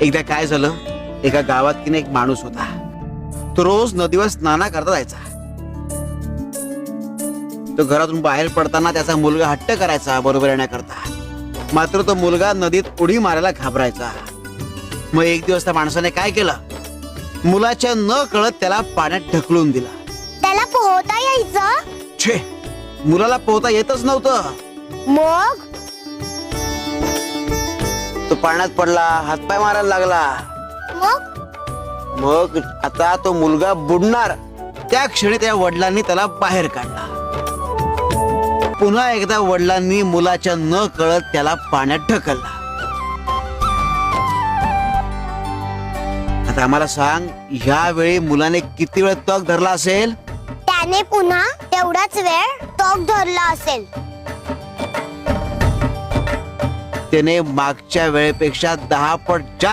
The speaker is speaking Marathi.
एकदा काय झालं, एका गावात की नाही एक माणूस होता. तो रोज नदीवर स्नाना करता जायचा. तो घरातून बाहेर पडताना त्याचा मुलगा हट्ट करायचा बरोबर येण्याकरता. मात्र तो मुलगा नदीत उडी मारायला घाबरायचा. मग एक दिवस त्या माणसाने काय केलं, मुलाच्या न कळत त्याला पाण्यात ढकलून दिला. त्याला पोहता यायचं? छे, मुलाला पोहता येतच नव्हतं. मग तो पाण्यात पडला, हातपाय मारायला लागला. मग आता तो मुलगा बुडणार. त्या क्षणी त्या वडिलांनी त्याला बाहेर काढला. पुन्हा एकदा वडिलांनी मुलाच्या न कळत त्याला पाण्यात ढकलला. आता आम्हाला सांग, ह्यावेळी मुलाने किती वेळ तग धरला असेल? त्याने पुन्हा तेवढाच वेळ तोक धरला असेल. त्याने मागच्या वेळेपेक्षा 10 पट